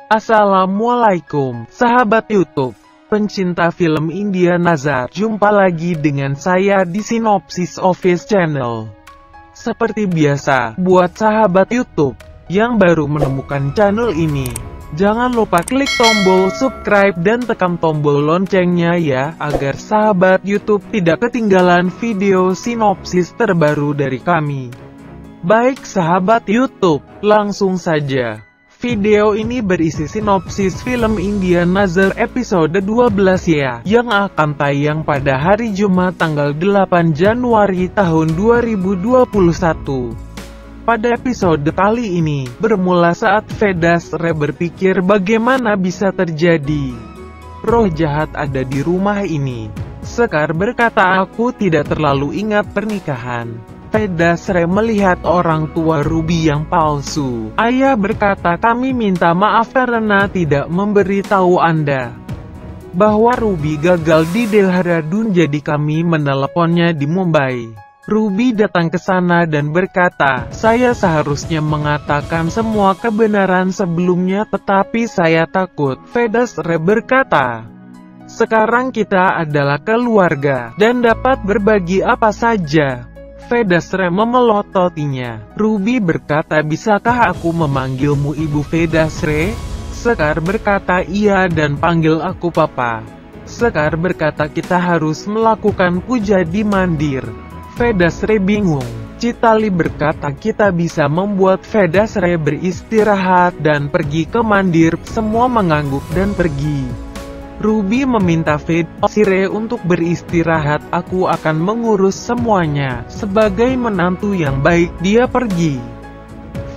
Assalamualaikum, sahabat YouTube, pencinta film India Nazar. Jumpa lagi dengan saya di Sinopsis Office Channel. Seperti biasa, buat sahabat YouTube yang baru menemukan channel ini, jangan lupa klik tombol subscribe dan tekan tombol loncengnya ya, agar sahabat YouTube tidak ketinggalan video sinopsis terbaru dari kami. Baik sahabat YouTube, langsung saja. Video ini berisi sinopsis film India Nazar episode 12 ya, yang akan tayang pada hari Jumat tanggal 8 Januari tahun 2021. Pada episode kali ini, bermula saat Vedasre berpikir bagaimana bisa terjadi roh jahat ada di rumah ini. Sekar berkata, aku tidak terlalu ingat pernikahan. Vedasre melihat orang tua Ruby yang palsu. Ayah berkata, kami minta maaf karena tidak memberitahu Anda bahwa Ruby gagal di Dehradun, jadi kami meneleponnya di Mumbai. Ruby datang ke sana dan berkata, saya seharusnya mengatakan semua kebenaran sebelumnya, tetapi saya takut. Vedasre berkata, sekarang kita adalah keluarga dan dapat berbagi apa saja. Vedasre memelototinya. Ruby berkata, bisakah aku memanggilmu Ibu Vedasre? Sekar berkata, iya, dan panggil aku Papa. Sekar berkata, kita harus melakukan puja di mandir. Vedasre bingung. Chitali berkata, kita bisa membuat Vedasre beristirahat dan pergi ke mandir. Semua mengangguk dan pergi. Ruby meminta Vedasre untuk beristirahat. Aku akan mengurus semuanya. Sebagai menantu yang baik, dia pergi.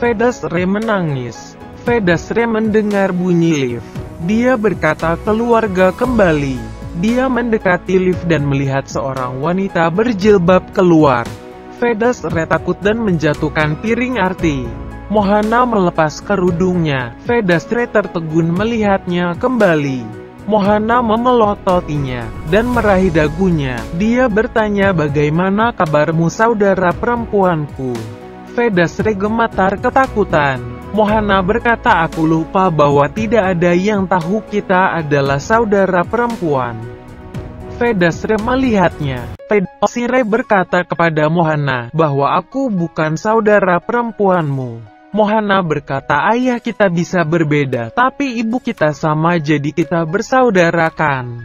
Vedasre menangis. Vedasre mendengar bunyi lift. Dia berkata, keluarga kembali. Dia mendekati lift dan melihat seorang wanita berjilbab keluar. Vedasre takut dan menjatuhkan piring arti. Mohana melepas kerudungnya. Vedasre tertegun melihatnya kembali. Mohana memelototinya dan meraih dagunya. Dia bertanya, bagaimana kabarmu saudara perempuanku? Vedasre gemetar ketakutan. Mohana berkata, aku lupa bahwa tidak ada yang tahu kita adalah saudara perempuan. Vedasre melihatnya. Vedasre berkata kepada Mohana bahwa aku bukan saudara perempuanmu. Mohana berkata, ayah kita bisa berbeda, tapi ibu kita sama, jadi kita bersaudarakan.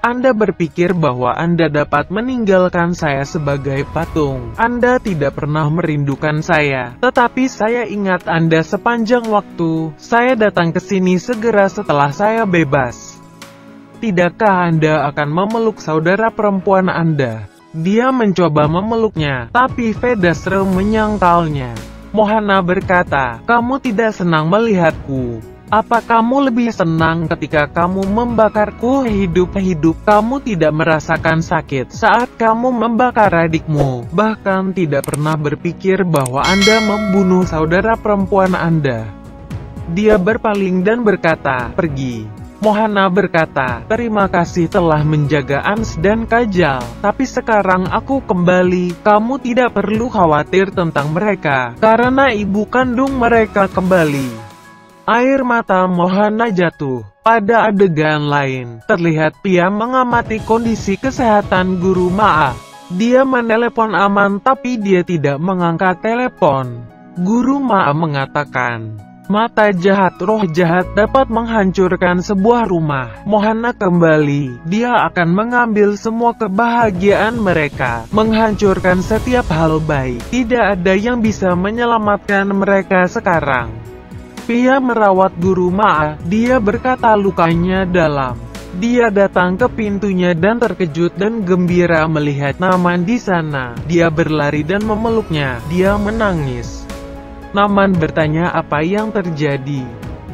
Anda berpikir bahwa Anda dapat meninggalkan saya sebagai patung. Anda tidak pernah merindukan saya, tetapi saya ingat Anda sepanjang waktu. Saya datang ke sini segera setelah saya bebas. Tidakkah Anda akan memeluk saudara perempuan Anda? Dia mencoba memeluknya, tapi Vedasre menyangkalnya. Mohana berkata, kamu tidak senang melihatku. Apa kamu lebih senang ketika kamu membakarku hidup-hidup? Kamu tidak merasakan sakit saat kamu membakar adikmu. Bahkan tidak pernah berpikir bahwa Anda membunuh saudara perempuan Anda. Dia berpaling dan berkata, pergi. Mohana berkata, terima kasih telah menjaga Ans dan Kajal, tapi sekarang aku kembali. Kamu tidak perlu khawatir tentang mereka, karena ibu kandung mereka kembali. Air mata Mohana jatuh. Pada adegan lain, terlihat Pia mengamati kondisi kesehatan Guru Maa. Dia menelepon Aman tapi dia tidak mengangkat telepon. Guru Maa mengatakan, mata jahat, roh jahat dapat menghancurkan sebuah rumah. Mohana kembali. Dia akan mengambil semua kebahagiaan mereka, menghancurkan setiap hal baik. Tidak ada yang bisa menyelamatkan mereka sekarang. Pia merawat Guru Maa. Dia berkata lukanya dalam. Dia datang ke pintunya dan terkejut dan gembira melihat Naman di sana. Dia berlari dan memeluknya. Dia menangis. Naman bertanya apa yang terjadi.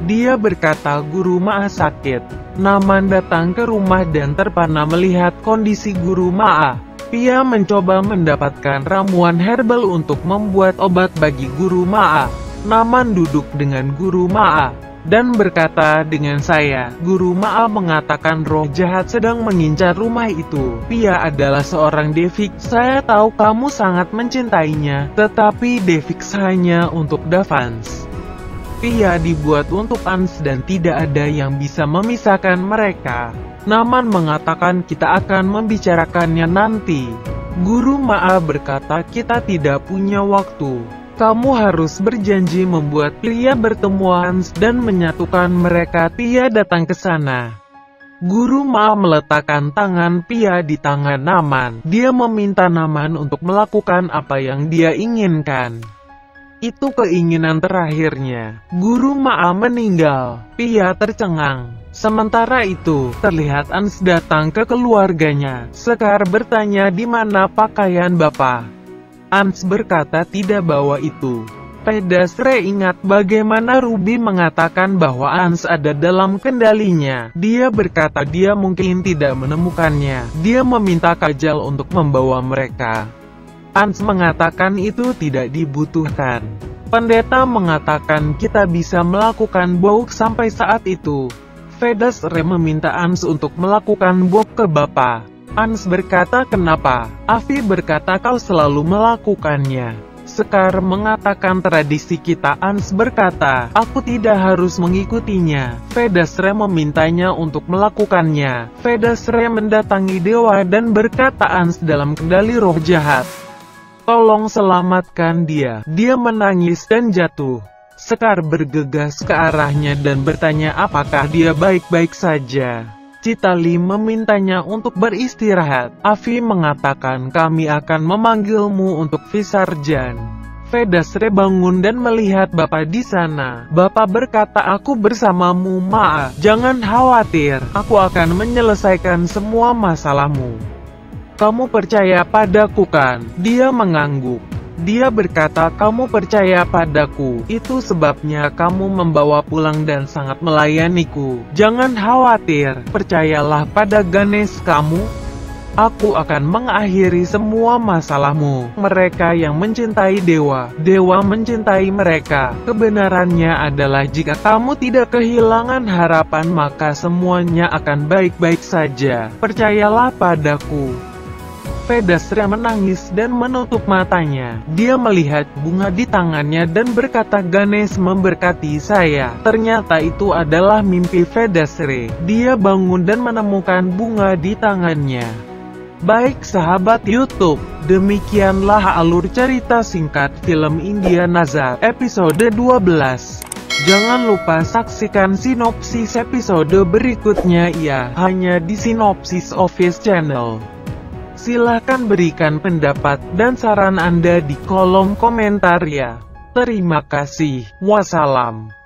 Dia berkata Guru Maa sakit. Naman datang ke rumah dan terpana melihat kondisi Guru Maa. Pia mencoba mendapatkan ramuan herbal untuk membuat obat bagi Guru Maa. Naman duduk dengan Guru Maa dan berkata, dengan saya. Guru Maa mengatakan roh jahat sedang mengincar rumah itu. Pia adalah seorang Devik. Saya tahu kamu sangat mencintainya, tetapi Devik hanya untuk Davans. Pia dibuat untuk Ans dan tidak ada yang bisa memisahkan mereka. Naman mengatakan kita akan membicarakannya nanti. Guru Ma berkata kita tidak punya waktu. Kamu harus berjanji membuat Pia bertemu Ans dan menyatukan mereka. Pia datang ke sana. Guru Ma meletakkan tangan Pia di tangan Naman. Dia meminta Naman untuk melakukan apa yang dia inginkan. Itu keinginan terakhirnya. Guru Ma meninggal. Pia tercengang. Sementara itu, terlihat Ans datang ke keluarganya. Sekar bertanya di mana pakaian Bapak. Ans berkata tidak bawa itu. Pedastre ingat bagaimana Ruby mengatakan bahwa Ans ada dalam kendalinya. Dia berkata dia mungkin tidak menemukannya. Dia meminta Kajal untuk membawa mereka. Ans mengatakan itu tidak dibutuhkan. Pendeta mengatakan kita bisa melakukan bok sampai saat itu. Pedastre meminta Ans untuk melakukan bok ke Bapak. Ans berkata kenapa? Avi berkata kau selalu melakukannya. Sekar mengatakan tradisi kita. Ans berkata, aku tidak harus mengikutinya. Pedastre memintanya untuk melakukannya. Pedastre mendatangi dewa dan berkata Ans dalam kendali roh jahat. Tolong selamatkan dia. Dia menangis dan jatuh. Sekar bergegas ke arahnya dan bertanya apakah dia baik-baik saja. Citali memintanya untuk beristirahat. Avi mengatakan kami akan memanggilmu untuk Visarjan. Pedastre bangun dan melihat Bapak di sana. Bapak berkata aku bersamamu Ma. Jangan khawatir, aku akan menyelesaikan semua masalahmu. Kamu percaya padaku kan? Dia mengangguk. Dia berkata kamu percaya padaku, itu sebabnya kamu membawa pulang dan sangat melayaniku. Jangan khawatir, percayalah pada Ganesh kamu. Aku akan mengakhiri semua masalahmu. Mereka yang mencintai dewa, dewa mencintai mereka. Kebenarannya adalah jika kamu tidak kehilangan harapan maka semuanya akan baik-baik saja. Percayalah padaku. Pedastre menangis dan menutup matanya. Dia melihat bunga di tangannya dan berkata Ganesh memberkati saya. Ternyata itu adalah mimpi Pedastre. Dia bangun dan menemukan bunga di tangannya. Baik sahabat YouTube, demikianlah alur cerita singkat film India Nazar episode 12. Jangan lupa saksikan sinopsis episode berikutnya ya, hanya di Sinopsis Office Channel. Silahkan berikan pendapat dan saran Anda di kolom komentar ya. Terima kasih. Wassalam.